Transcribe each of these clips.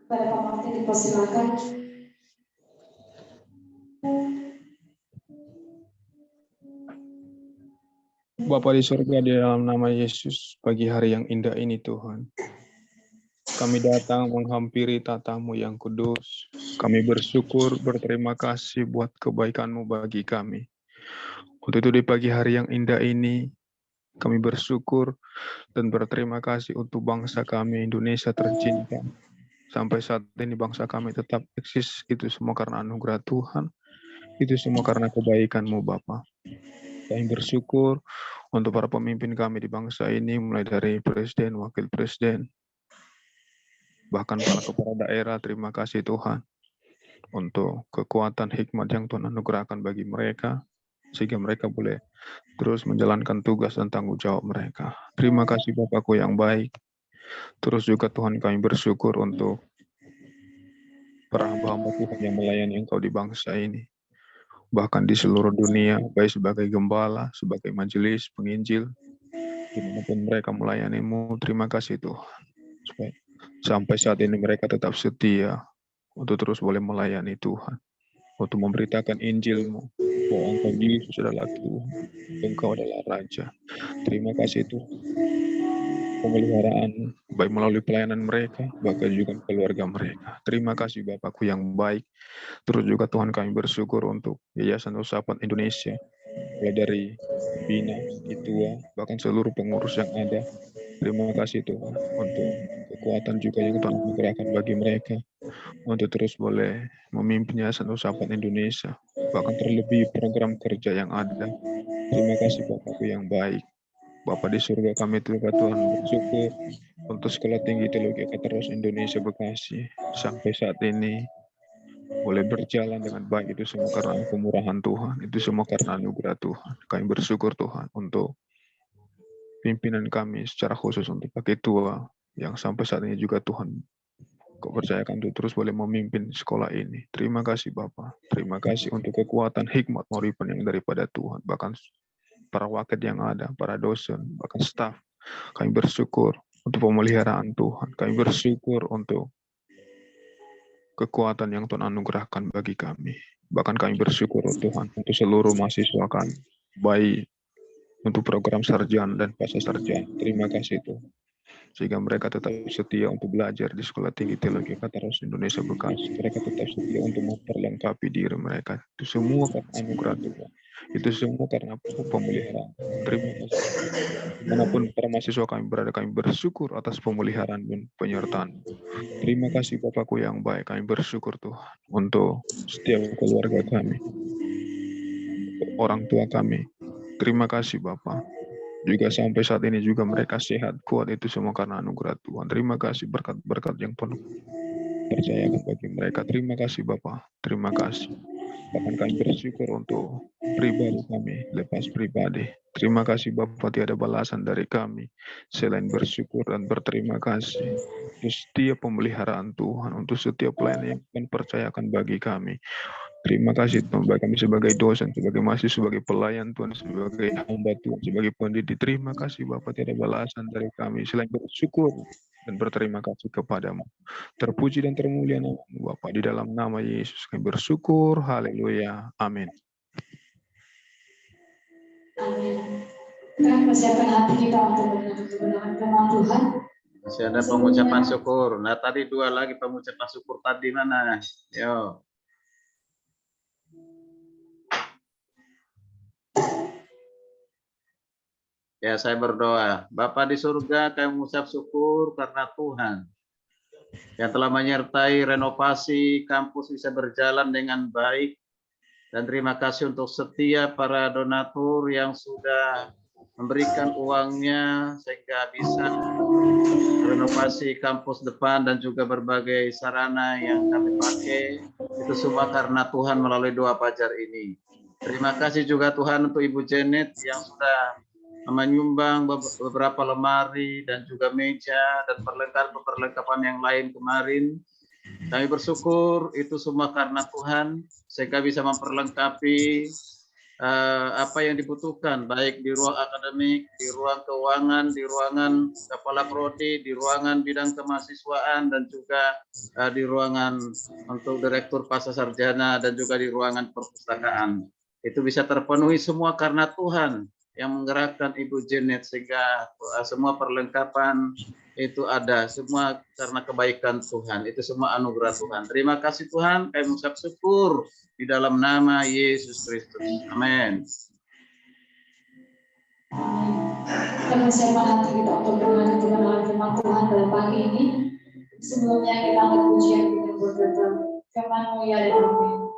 Pada Pak Martin dipersilakan. Bapa di surga, di dalam nama Yesus, pagi hari yang indah ini Tuhan, kami datang menghampiri tatamu yang kudus. Kami bersyukur, berterima kasih buat kebaikan-Mu bagi kami. Untuk itu di pagi hari yang indah ini, kami bersyukur dan berterima kasih untuk bangsa kami, Indonesia tercinta. Sampai saat ini bangsa kami tetap eksis, itu semua karena anugerah Tuhan. Itu semua karena kebaikan-Mu Bapa. Kami bersyukur untuk para pemimpin kami di bangsa ini, mulai dari Presiden, Wakil Presiden, bahkan para kepala daerah. Terima kasih Tuhan untuk kekuatan hikmat yang Tuhan anugerahkan bagi mereka, sehingga mereka boleh terus menjalankan tugas dan tanggung jawab mereka. Terima kasih Bapakku yang baik. Terus juga Tuhan kami bersyukur untuk para hamba-hamba Tuhan yang melayani Engkau di bangsa ini, bahkan di seluruh dunia, baik sebagai gembala, sebagai majelis, penginjil, dimanapun mereka melayani-Mu. Terima kasih Tuhan. Sampai saat ini mereka tetap setia untuk terus boleh melayani Tuhan, untuk memberitakan Injil-Mu, bahwa Engkau Yesus adalah Tuhan, Engkau adalah Raja. Terima kasih Tuhan. Pemeliharaan, baik melalui pelayanan mereka, bahkan juga keluarga mereka. Terima kasih Bapakku yang baik. Terus juga Tuhan kami bersyukur untuk Yayasan Usapan Indonesia, mulai dari Bina, Itua, bahkan seluruh pengurus yang ada. Terima kasih Tuhan untuk kekuatan juga yang Tuhan anugerahkan bagi mereka, untuk terus boleh memimpin Yayasan Usapan Indonesia, bahkan terlebih program kerja yang ada. Terima kasih Bapakku yang baik. Bapa di surga, kami juga Tuhan bersyukur untuk Sekolah Tinggi Teologi Katolik Indonesia Bekasi sampai saat ini boleh berjalan dengan baik. Itu semua karena kemurahan Tuhan, itu semua karena anugerah Tuhan. Kami bersyukur Tuhan untuk pimpinan kami, secara khusus untuk Pak Ketua yang sampai saat ini juga Tuhan Kau percayakan untuk terus boleh memimpin sekolah ini. Terima kasih Bapak. Terima kasih untuk kekuatan hikmat mauripan yang daripada Tuhan, bahkan para wakil yang ada, para dosen, bahkan staf. Kami bersyukur untuk pemeliharaan Tuhan. Kami bersyukur untuk kekuatan yang Tuhan anugerahkan bagi kami. Bahkan kami bersyukur Tuhan untuk seluruh mahasiswa kami, baik untuk program sarjana dan pasca sarjana. Terima kasih Tuhan. Sehingga mereka tetap setia untuk belajar di Sekolah Tinggi Teologi Kataros Indonesia Bekasi. Mereka tetap setia untuk memperlengkapi diri mereka. Itu semua karena anugerah Tuhan. Itu semua karena pemeliharaan. Terima kasih. Dimanapun para mahasiswa kami berada, kami bersyukur atas pemeliharaan dan penyertaan. Terima kasih Bapakku yang baik. Kami bersyukur Tuhan untuk setiap keluarga kami, orang tua kami. Terima kasih Bapak. Juga sampai saat ini juga mereka sehat, kuat, itu semua karena anugerah Tuhan. Terima kasih berkat-berkat yang penuh percayakan bagi mereka. Terima kasih Bapak. Terima kasih. Bahkan kami bersyukur untuk pribadi kami, lepas pribadi. Terima kasih Bapak, tiada balasan dari kami selain bersyukur dan berterima kasih untuk setiap pemeliharaan Tuhan, untuk setiap pelayanan yang Tuhan percayakan bagi kami. Terima kasih Tuhan, bagi kami sebagai dosen, sebagai mahasiswa, sebagai pelayan Tuhan, sebagai hamba Tuhan, sebagai pendidik. Terima kasih Bapak, tiada balasan dari kami selain bersyukur dan berterima kasih kepadamu. Terpuji dan termulia nama-Mu Bapak, di dalam nama Yesus kami bersyukur. Haleluya. Amin. Amin. Kita persiapkan hati kita untuk mendengarkan firman Tuhan. Masih ada pengucapan syukur. Nah tadi 2 lagi pengucapan syukur tadi mana? Yo. Ya, saya berdoa. Bapa di surga, kami mengucap syukur karena Tuhan yang telah menyertai renovasi kampus bisa berjalan dengan baik. Dan terima kasih untuk setiap para donatur yang sudah memberikan uangnya sehingga bisa renovasi kampus depan dan juga berbagai sarana yang kami pakai. Itu semua karena Tuhan melalui doa Fajar ini. Terima kasih juga Tuhan untuk Ibu Janet yang sudah menyumbang beberapa lemari dan juga meja dan perlengkapan yang lain kemarin. Kami bersyukur itu semua karena Tuhan sehingga bisa memperlengkapi apa yang dibutuhkan baik di ruang akademik, di ruang keuangan, di ruangan kepala prodi, di ruangan bidang kemahasiswaan dan juga di ruangan untuk direktur pasca sarjana dan juga di ruangan perpustakaan. Itu bisa terpenuhi semua karena Tuhan yang menggerakkan Ibu Janet sehingga semua perlengkapan itu ada semua karena kebaikan Tuhan. Itu semua anugerah Tuhan. Terima kasih Tuhan. Kami mengucap syukur di dalam nama Yesus Kristus. Amin. Kita persiapkan hati kita untuk mendengarkan firman Tuhan dalam pagi ini. Sebelumnya kita akan pujian dengan berkata, firman-Mu ya dan amin.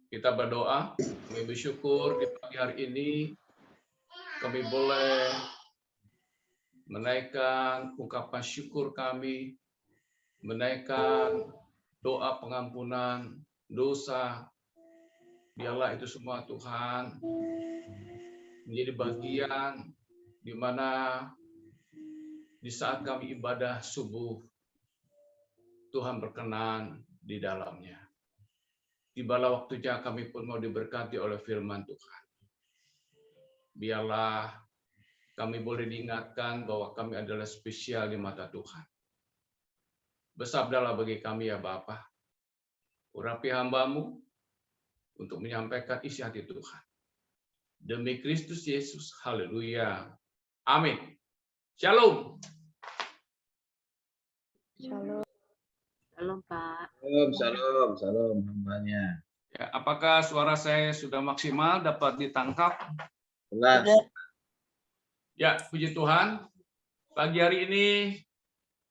Kita berdoa, kami bersyukur di pagi hari ini kami boleh menaikkan ungkapan syukur kami, menaikkan doa pengampunan dosa. Biarlah itu semua Tuhan menjadi bagian di mana di saat kami ibadah subuh, Tuhan berkenan di dalamnya. Tibalah waktunya kami pun mau diberkati oleh firman Tuhan. Biarlah kami boleh diingatkan bahwa kami adalah spesial di mata Tuhan. Bersabdalah bagi kami ya Bapa, urapi hamba-Mu untuk menyampaikan isi hati Tuhan. Demi Kristus Yesus, haleluya. Amin. Shalom. Shalom. Shalom, Pak. Salam hambanya. Ya, apakah suara saya sudah maksimal dapat ditangkap? Jelas. Ya, puji Tuhan. Pagi hari ini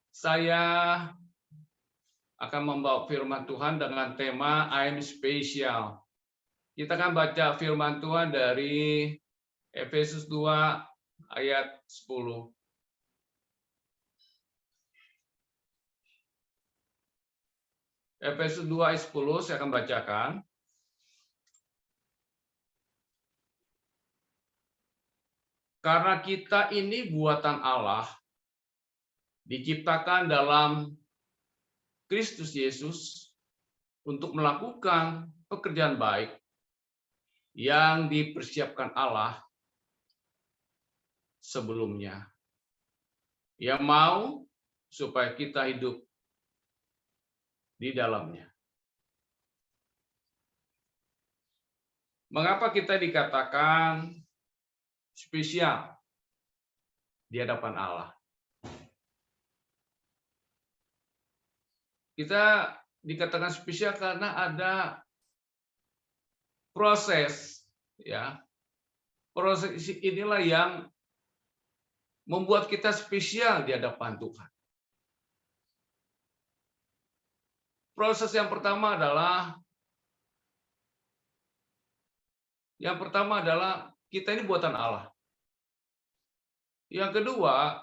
saya akan membawa firman Tuhan dengan tema I'm Special. Kita akan baca firman Tuhan dari Efesus 2 ayat 10. Efesus 2 ayat 10 saya akan bacakan. Karena kita ini buatan Allah, diciptakan dalam Kristus Yesus untuk melakukan pekerjaan baik yang dipersiapkan Allah sebelumnya. Yang mau supaya kita hidup di dalamnya. Mengapa kita dikatakan spesial di hadapan Allah? Kita dikatakan spesial karena ada proses, ya. Proses inilah yang membuat kita spesial di hadapan Tuhan. Proses yang pertama adalah kita ini buatan Allah. Yang kedua,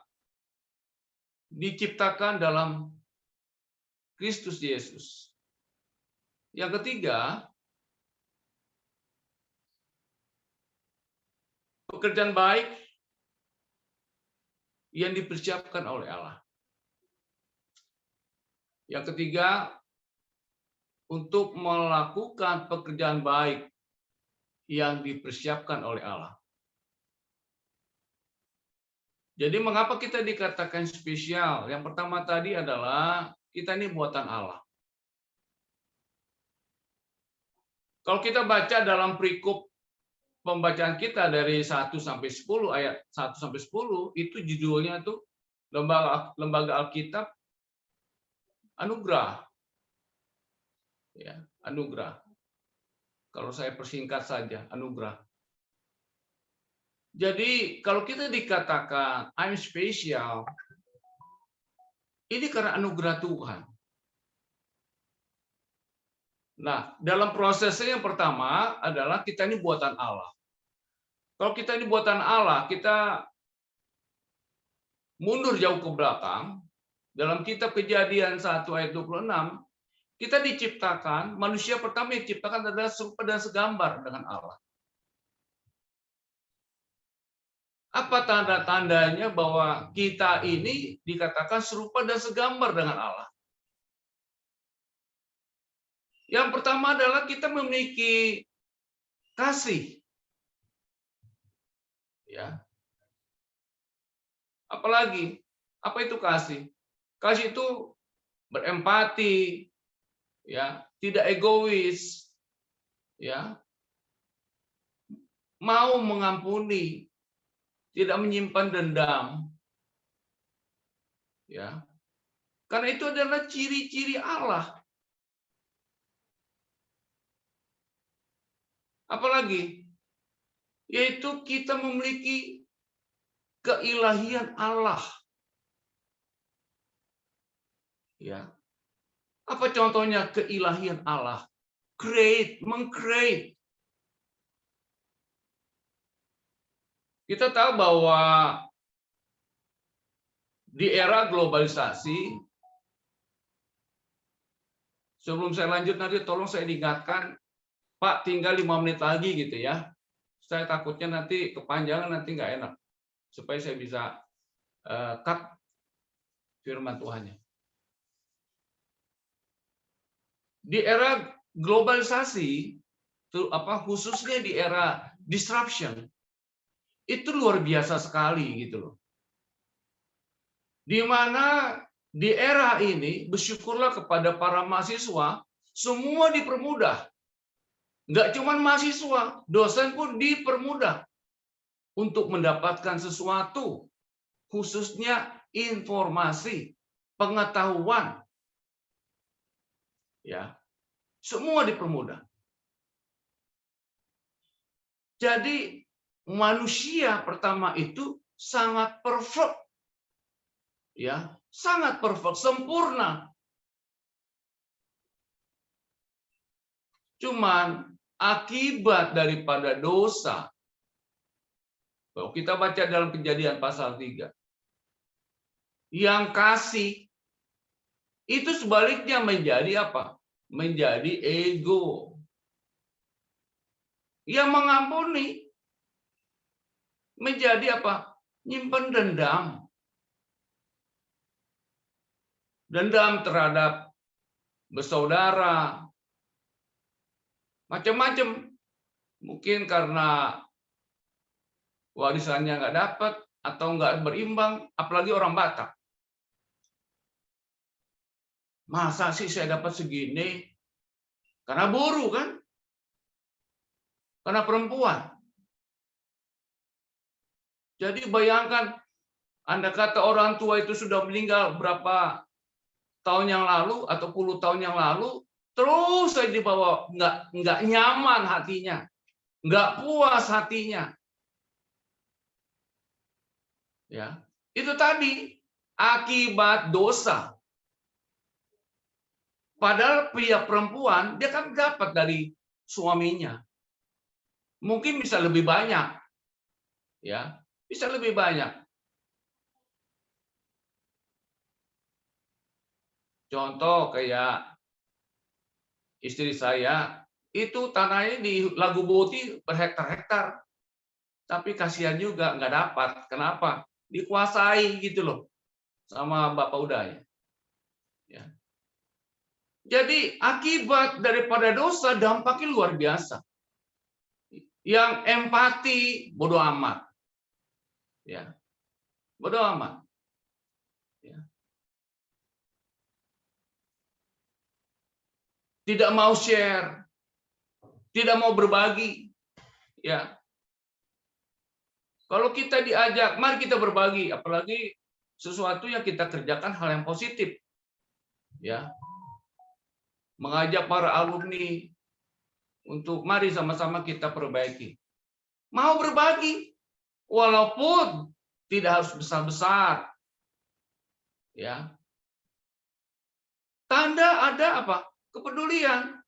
diciptakan dalam Kristus Yesus. Yang ketiga, pekerjaan baik yang dipersiapkan oleh Allah. Yang ketiga, untuk melakukan pekerjaan baik yang dipersiapkan oleh Allah. Jadi mengapa kita dikatakan spesial? Yang pertama tadi adalah kita ini buatan Allah. Kalau kita baca dalam perikop pembacaan kita dari 1 sampai 10 ayat 1 sampai 10 itu judulnya tuh lembaga Alkitab anugerah. Ya, anugerah. Kalau saya persingkat saja, anugerah. Jadi kalau kita dikatakan I'm special, ini karena anugerah Tuhan. Nah, dalam prosesnya yang pertama adalah kita ini buatan Allah. Kalau kita ini buatan Allah, kita mundur jauh ke belakang. Dalam kitab Kejadian 1 ayat 26, kita diciptakan, manusia pertama yang diciptakan adalah serupa dan segambar dengan Allah. Apa tanda-tandanya bahwa kita ini dikatakan serupa dan segambar dengan Allah? Yang pertama adalah kita memiliki kasih. Ya. Apalagi Apa itu kasih? Kasih itu berempati, ya, tidak egois, ya, mau mengampuni, tidak menyimpan dendam, ya. Karena itu adalah ciri-ciri Allah. Apalagi? Yaitu kita memiliki keilahian Allah. Ya. Apa contohnya keilahian Allah? Meng-create. Kita tahu bahwa di era globalisasi, sebelum saya lanjut nanti tolong saya diingatkan, Pak, tinggal 5 menit lagi gitu ya. Saya takutnya nanti kepanjangan, nanti nggak enak. Supaya saya bisa cut firman Tuhannya. Di era globalisasi, khususnya di era disruption, itu luar biasa sekali gitu loh. Di mana di era ini, bersyukurlah kepada para mahasiswa, semua dipermudah. Nggak cuma mahasiswa, dosen pun dipermudah untuk mendapatkan sesuatu, khususnya informasi, pengetahuan. Ya, semua dipermudah. Jadi manusia pertama itu sangat perfect. Ya, sangat perfect, sempurna. Cuman akibat daripada dosa, kalau kita baca dalam Kejadian pasal 3, yang kasih itu sebaliknya menjadi apa? Menjadi ego. Yang mengampuni menjadi apa? Nyimpen dendam. Dendam terhadap bersaudara. Macam-macam. Mungkin karena warisannya nggak dapat atau nggak berimbang, apalagi orang Batak. Masa sih saya dapat segini? Karena buruh kan? Karena perempuan. Jadi bayangkan, Anda kata orang tua itu sudah meninggal berapa tahun yang lalu atau puluh tahun yang lalu, terus saya dibawa, nggak nyaman hatinya, nggak puas hatinya. Ya, itu tadi akibat dosa. Padahal pihak perempuan dia kan dapat dari suaminya. Mungkin bisa lebih banyak. Ya, bisa lebih banyak. Contoh kayak istri saya, itu tanahnya di Lagu Boti berhektar-hektar. Tapi kasihan juga nggak dapat. Kenapa? Dikuasai gitu loh sama Bapak Uday. Ya. Jadi akibat daripada dosa dampaknya luar biasa. Yang empati bodoh amat. Ya. Bodoh amat. Ya. Tidak mau share, tidak mau berbagi. Ya. Kalau kita diajak, mari kita berbagi, apalagi sesuatu yang kita kerjakan hal yang positif. Ya. Mengajak para alumni untuk mari sama-sama kita perbaiki. Mau berbagi, walaupun tidak harus besar-besar. Ya. Tanda ada apa? Kepedulian.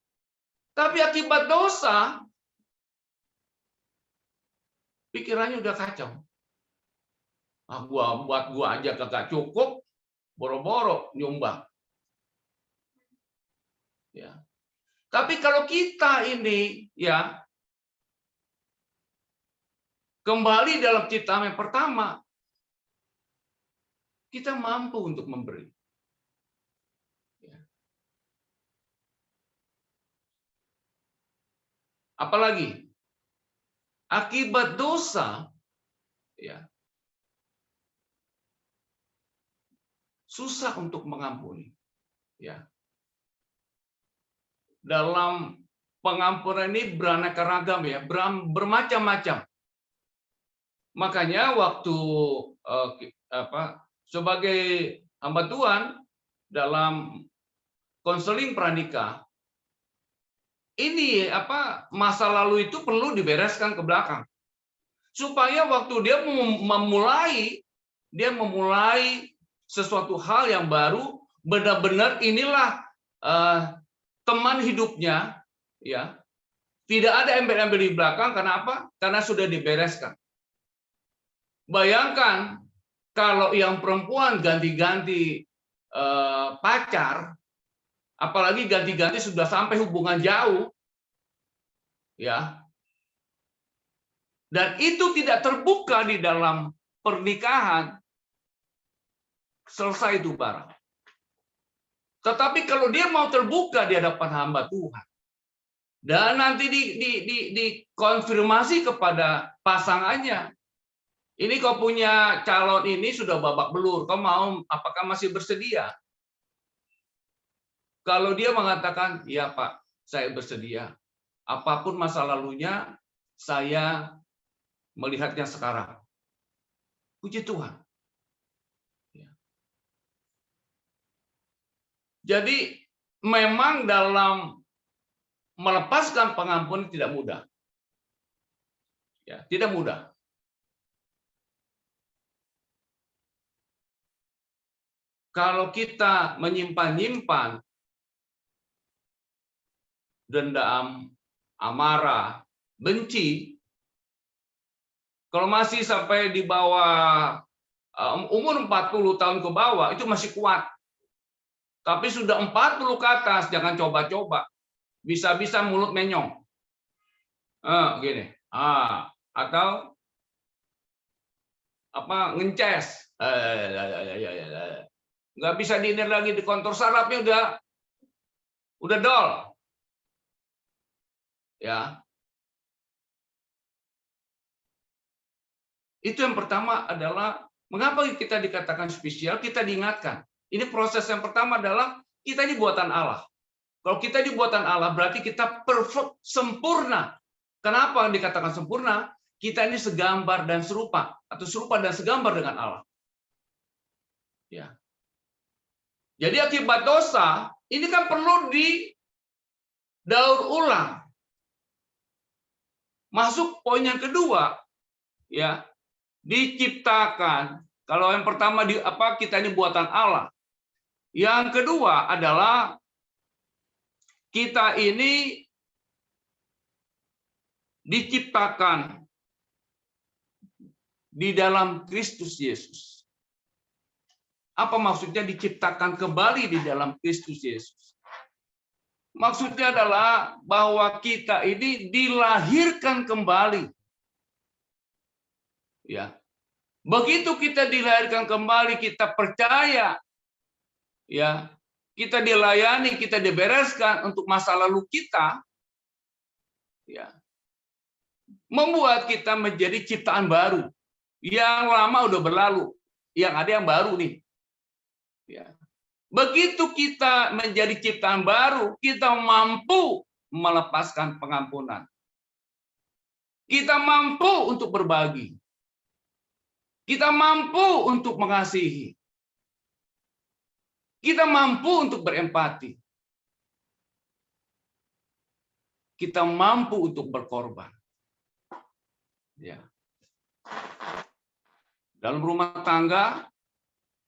Tapi akibat dosa, pikirannya udah kacau. Buat gua aja kagak cukup, boro-boro nyumbang. Ya. Tapi kalau kita ini ya kembali dalam ciptaan yang pertama, kita mampu untuk memberi. Ya. Apalagi akibat dosa, ya, susah untuk mengampuni. Ya. Dalam pengampunan ini beraneka ragam ya, bermacam-macam. Makanya waktu sebagai hamba Tuhan dalam konseling pranikah, ini masa lalu itu perlu dibereskan ke belakang. Supaya waktu dia memulai sesuatu hal yang baru, benar-benar inilah teman hidupnya, ya. Tidak ada embel-embel di belakang. Kenapa? Karena sudah dibereskan. Bayangkan kalau yang perempuan ganti-ganti pacar, apalagi ganti-ganti sudah sampai hubungan jauh, ya. Dan itu tidak terbuka di dalam pernikahan, selesai itu barang. Tetapi kalau dia mau terbuka di hadapan hamba Tuhan, dan nanti dikonfirmasi kepada pasangannya, ini kau punya calon ini sudah babak belur, kau mau, apakah masih bersedia? Kalau dia mengatakan, ya Pak, saya bersedia. Apapun masa lalunya, saya melihatnya sekarang. Puji Tuhan. Jadi memang dalam melepaskan pengampunan tidak mudah. Ya, tidak mudah. Kalau kita menyimpan-nyimpan dendam, amarah, benci, kalau masih sampai di bawah umur 40 tahun ke bawah, itu masih kuat. Tapi sudah 40 ke atas, jangan coba-coba. Bisa-bisa mulut menyong. Gini. Atau ngences. Nggak bisa diner lagi di kontur sarafnya udah dol. Ya. Itu yang pertama adalah mengapa kita dikatakan spesial, kita diingatkan. Ini proses yang pertama adalah kita ini buatan Allah. Kalau kita ini buatan Allah berarti kita perfect, sempurna. Kenapa dikatakan sempurna? Kita ini segambar dan serupa atau serupa dan segambar dengan Allah. Ya. Jadi akibat dosa ini kan perlu didaur ulang. Masuk poin yang kedua, ya, diciptakan. Kalau yang pertama kita ini buatan Allah. Yang kedua adalah kita ini diciptakan di dalam Kristus Yesus. Apa maksudnya diciptakan kembali di dalam Kristus Yesus? Maksudnya adalah bahwa kita ini dilahirkan kembali. Ya. Begitu kita dilahirkan kembali, kita percaya, ya, kita dilayani, kita dibereskan untuk masa lalu kita, ya, membuat kita menjadi ciptaan baru. Yang lama udah berlalu, yang ada yang baru nih. Ya. Begitu kita menjadi ciptaan baru, kita mampu melepaskan pengampunan. Kita mampu untuk berbagi. Kita mampu untuk mengasihi. Kita mampu untuk berempati. Kita mampu untuk berkorban. Ya. Dalam rumah tangga,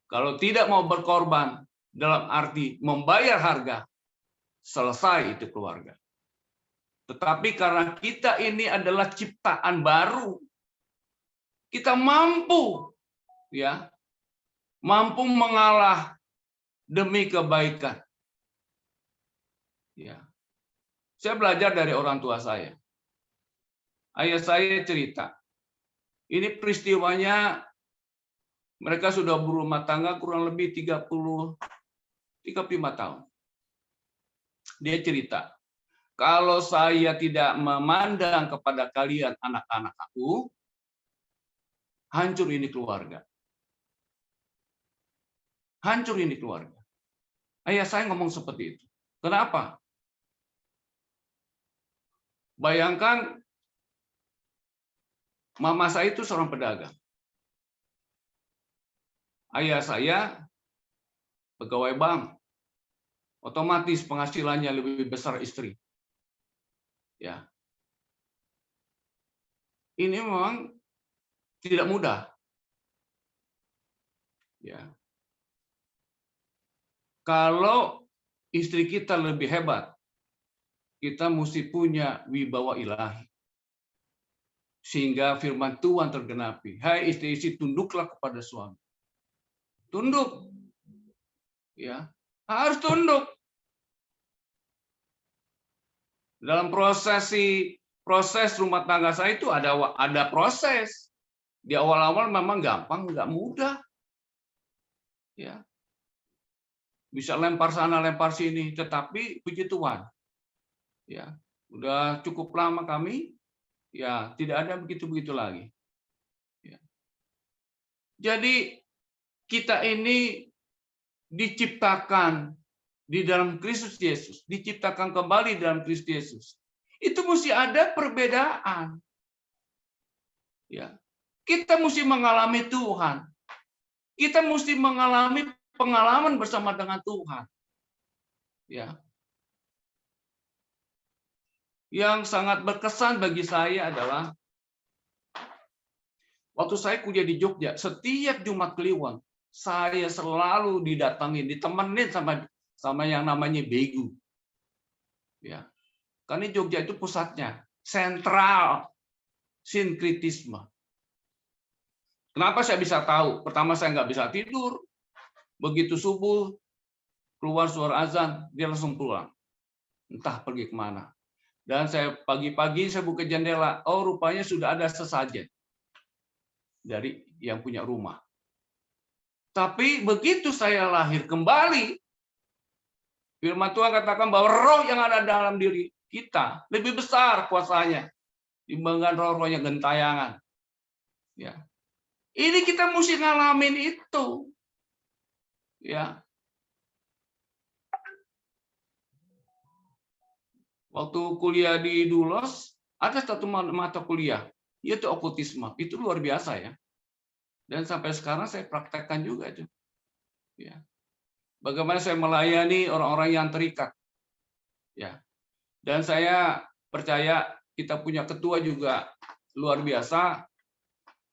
kalau tidak mau berkorban, dalam arti membayar harga, selesai itu keluarga. Tetapi karena kita ini adalah ciptaan baru, kita mampu, ya, mampu mengalah demi kebaikan. Ya. Saya belajar dari orang tua saya. Ayah saya cerita, ini peristiwanya mereka sudah berumah tangga kurang lebih 35 tahun. Dia cerita, kalau saya tidak memandang kepada kalian anak-anak aku, hancur ini keluarga. Hancur ini keluarga. Ayah saya ngomong seperti itu. Kenapa? Bayangkan mama saya itu seorang pedagang. Ayah saya pegawai bank. Otomatis penghasilannya lebih besar istri. Ya. Ini memang tidak mudah. Ya. Kalau istri kita lebih hebat, kita mesti punya wibawa ilahi. Sehingga firman Tuhan tergenapi. Hai istri-istri, tunduklah kepada suami. Tunduk. Ya, harus tunduk. Dalam proses rumah tangga saya itu ada proses. Di awal-awal memang gampang, nggak mudah. Ya. Bisa lempar sana, lempar sini, tetapi puji Tuhan. Ya, udah cukup lama kami, ya tidak ada begitu-begitu lagi. Ya. Jadi kita ini diciptakan di dalam Kristus Yesus, diciptakan kembali dalam Kristus Yesus. Itu mesti ada perbedaan. Ya. Kita mesti mengalami Tuhan. Kita mesti mengalami pengalaman bersama dengan Tuhan. Ya. Yang sangat berkesan bagi saya adalah waktu saya kuliah di Jogja, setiap Jumat Kliwon saya selalu didatangin, ditemenin sama yang namanya Begu. Ya. Karena Jogja itu pusatnya, sentral sinkritisme. Kenapa saya bisa tahu? Pertama saya nggak bisa tidur. Begitu subuh, keluar suara azan, dia langsung pulang. Entah pergi kemana. Dan saya pagi-pagi saya buka jendela, oh rupanya sudah ada sesajen dari yang punya rumah. Tapi begitu saya lahir kembali, firman Tuhan katakan bahwa roh yang ada dalam diri kita lebih besar kuasanya dibandingkan roh-roh yang gentayangan. Ya. Ini kita mesti ngalamin itu. Ya. Waktu kuliah di Dulos, ada satu mata kuliah, yaitu okultisme. Itu luar biasa ya. Dan sampai sekarang saya praktekkan juga itu. Ya. Bagaimana saya melayani orang-orang yang terikat. Ya. Dan saya percaya kita punya ketua juga luar biasa.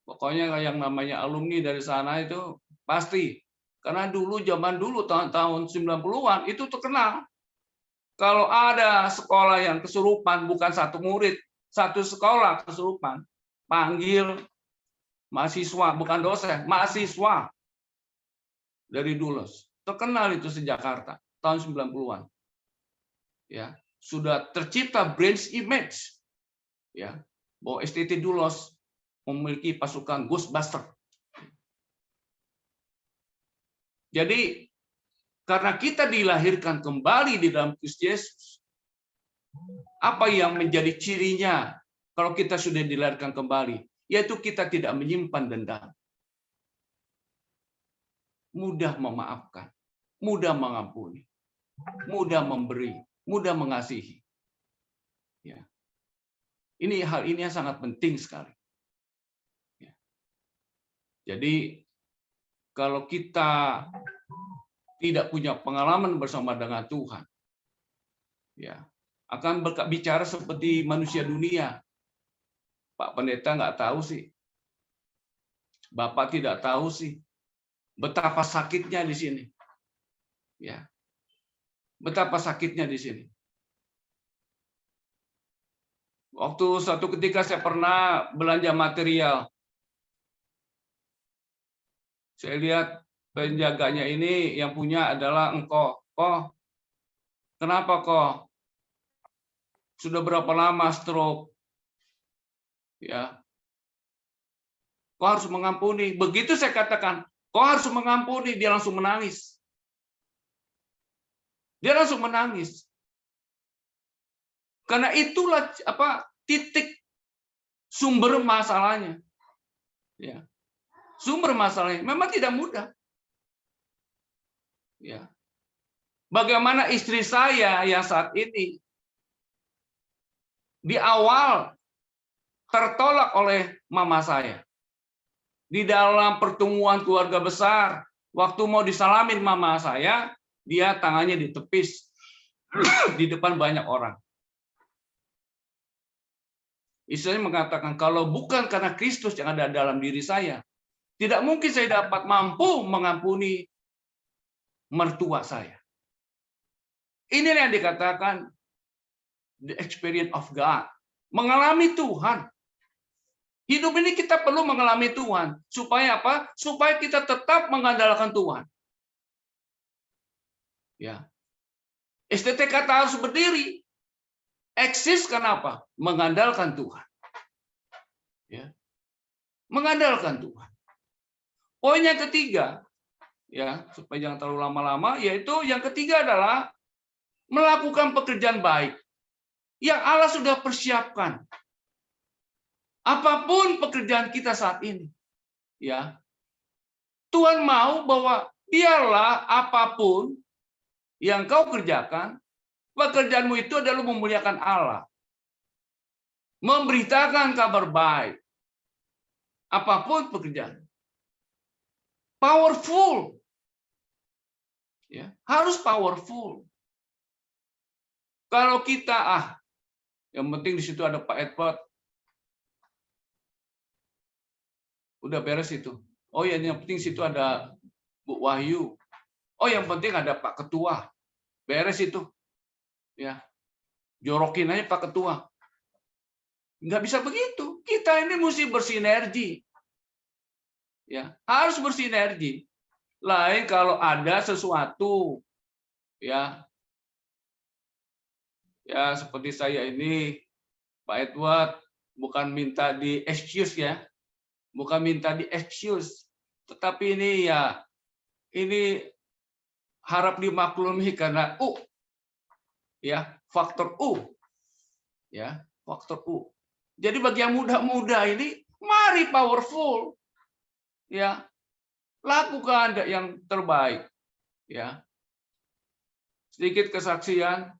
Pokoknya yang namanya alumni dari sana itu pasti. Karena dulu zaman dulu tahun 90-an itu terkenal. Kalau ada sekolah yang kesurupan, bukan satu murid, satu sekolah kesurupan, panggil mahasiswa, bukan dosen, mahasiswa dari Dulos. Terkenal itu sejak Jakarta, tahun 90-an. Ya, sudah tercipta brand image. Ya, bahwa STT Dulos memiliki pasukan Ghostbuster. Jadi, karena kita dilahirkan kembali di dalam Kristus Yesus, apa yang menjadi cirinya kalau kita sudah dilahirkan kembali? Yaitu kita tidak menyimpan dendam. Mudah memaafkan, mudah mengampuni, mudah memberi, mudah mengasihi. Ya. Hal ini yang sangat penting sekali. Ya. Jadi, kalau kita tidak punya pengalaman bersama dengan Tuhan, ya akan bicara seperti manusia dunia. Pak Pendeta nggak tahu sih, Bapak tidak tahu sih, betapa sakitnya di sini, ya, betapa sakitnya di sini. Waktu suatu ketika saya pernah belanja material, saya lihat penjaganya ini yang punya adalah engkau. Kok, kenapa kok? Sudah berapa lama stroke? Ya, kau harus mengampuni. Begitu saya katakan, kau harus mengampuni, dia langsung menangis. Dia langsung menangis. Karena itulah titik sumber masalahnya. Ya. Sumber masalahnya memang tidak mudah. Ya. Bagaimana istri saya yang saat ini di awal tertolak oleh mama saya. Di dalam pertemuan keluarga besar, waktu mau disalamin mama saya, dia tangannya ditepis di depan banyak orang. Istrinya mengatakan, kalau bukan karena Kristus yang ada dalam diri saya, tidak mungkin saya dapat mampu mengampuni mertua saya. Ini yang dikatakan the experience of God. Mengalami Tuhan. Hidup ini kita perlu mengalami Tuhan. Supaya apa? Supaya kita tetap mengandalkan Tuhan. Ya. STT kata harus berdiri. Eksis kenapa? Mengandalkan Tuhan. Ya. Mengandalkan Tuhan. Poin yang ketiga, ya, supaya jangan terlalu lama-lama, yaitu yang ketiga adalah melakukan pekerjaan baik yang Allah sudah persiapkan. Apapun pekerjaan kita saat ini, ya, Tuhan mau bahwa biarlah apapun yang kau kerjakan, pekerjaanmu itu adalah memuliakan Allah, memberitakan kabar baik. Apapun pekerjaan, powerful, ya, harus powerful. Kalau kita yang penting di situ ada Pak Edward, udah beres itu. Oh ya, yang penting situ ada Bu Wahyu. Oh, yang penting ada Pak Ketua. Beres itu. Ya. Jorokin aja Pak Ketua. Nggak bisa begitu. Kita ini mesti bersinergi. Ya, harus bersinergi. Lain kalau ada sesuatu, ya. Ya, seperti saya ini, Pak Edward, bukan minta di excuse ya. Bukan minta di excuse, tetapi ini ya, ini harap dimaklumi karena ya, faktor ya, faktor Jadi bagi yang muda-muda ini, mari powerful, ya, lakukan yang terbaik, ya. Sedikit kesaksian,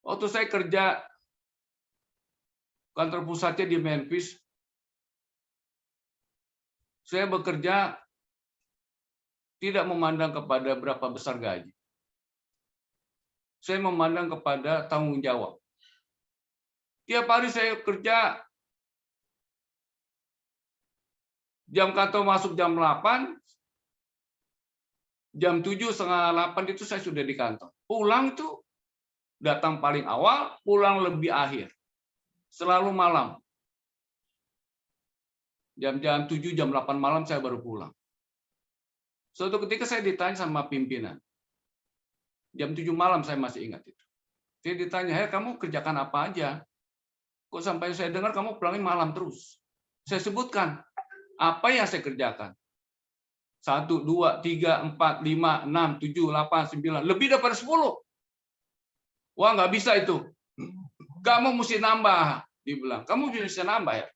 waktu saya kerja kantor pusatnya di Memphis. Saya bekerja tidak memandang kepada berapa besar gaji. Saya memandang kepada tanggung jawab. Tiap hari saya kerja, jam kantor masuk jam 8, jam 7, setengah 8 itu saya sudah di kantor. Pulang itu datang paling awal, pulang lebih akhir. Selalu malam. Jam 7, jam 8 malam saya baru pulang. Suatu ketika saya ditanya sama pimpinan. Jam 7 malam saya masih ingat itu. Saya ditanya, kamu kerjakan apa aja? Kok sampai saya dengar kamu pulangin malam terus? Saya sebutkan apa yang saya kerjakan. 1, 2, 3, 4, 5, 6, 7, 8, 9. Lebih daripada 10. Wah, nggak bisa itu. Kamu mesti nambah. Dibilang, kamu bisa nambah ya?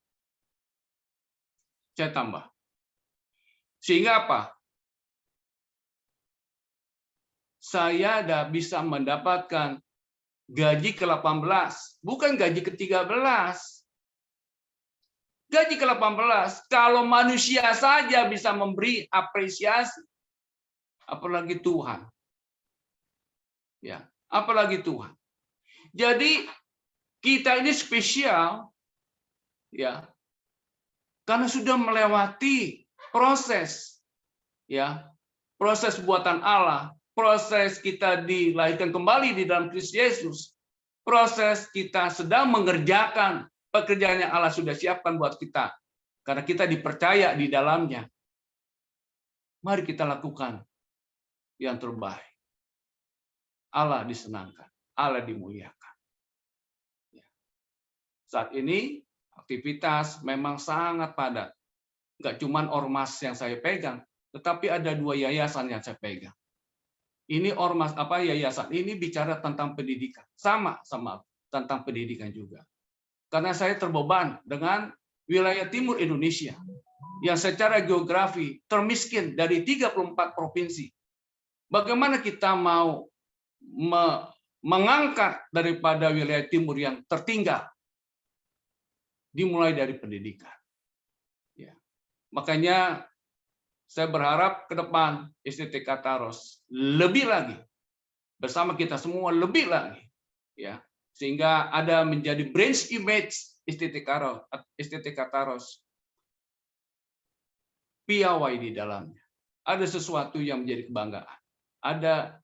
Saya tambah. Sehingga apa? Saya sudah bisa mendapatkan gaji ke-18, bukan gaji ke-13. Gaji ke-18, kalau manusia saja bisa memberi apresiasi, apalagi Tuhan. Ya, apalagi Tuhan. Jadi kita ini spesial, ya, karena sudah melewati proses, ya, proses buatan Allah, proses kita dilahirkan kembali di dalam Kristus Yesus, proses kita sedang mengerjakan pekerjaan yang Allah sudah siapkan buat kita, karena kita dipercaya di dalamnya. Mari kita lakukan yang terbaik. Allah disenangkan, Allah dimuliakan. Saat ini aktivitas memang sangat padat. Nggak cuma ormas yang saya pegang, tetapi ada 2 yayasan yang saya pegang. Ini ormas yayasan ini bicara tentang pendidikan. Sama tentang pendidikan juga. Karena saya terbeban dengan wilayah timur Indonesia yang secara geografi termiskin dari 34 provinsi. Bagaimana kita mau mengangkat daripada wilayah timur yang tertinggal? Dimulai dari pendidikan. Ya. Makanya saya berharap ke depan STTK Taros lebih lagi, bersama kita semua lebih lagi, ya, sehingga ada menjadi brand image STTK Taros, piawai di dalamnya. Ada sesuatu yang menjadi kebanggaan. Ada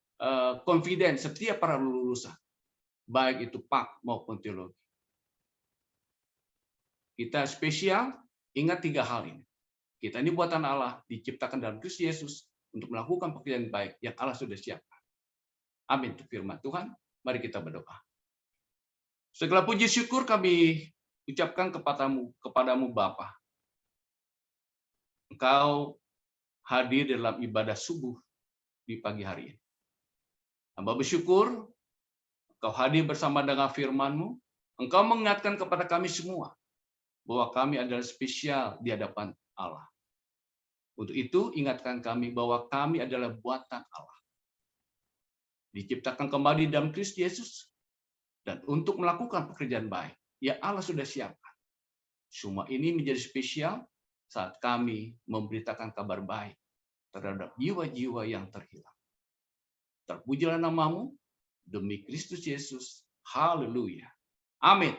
confidence setiap para lulusan, baik itu PAK maupun teologi. Kita spesial, ingat 3 hal ini. Kita ini buatan Allah, diciptakan dalam Kristus Yesus untuk melakukan pekerjaan baik yang Allah sudah siapkan. Amin. Itu firman Tuhan. Mari kita berdoa. Segala puji syukur kami ucapkan kepadamu Bapa. Engkau hadir dalam ibadah subuh di pagi hari ini. Hamba bersyukur Engkau hadir bersama dengan firman-Mu. Engkau mengingatkan kepada kami semua bahwa kami adalah spesial di hadapan Allah. Untuk itu, ingatkan kami bahwa kami adalah buatan Allah. Diciptakan kembali dalam Kristus Yesus, dan untuk melakukan pekerjaan baik yang Allah sudah siapkan. Semua ini menjadi spesial saat kami memberitakan kabar baik terhadap jiwa-jiwa yang terhilang. Terpujilah nama-Mu demi Kristus Yesus. Haleluya. Amin.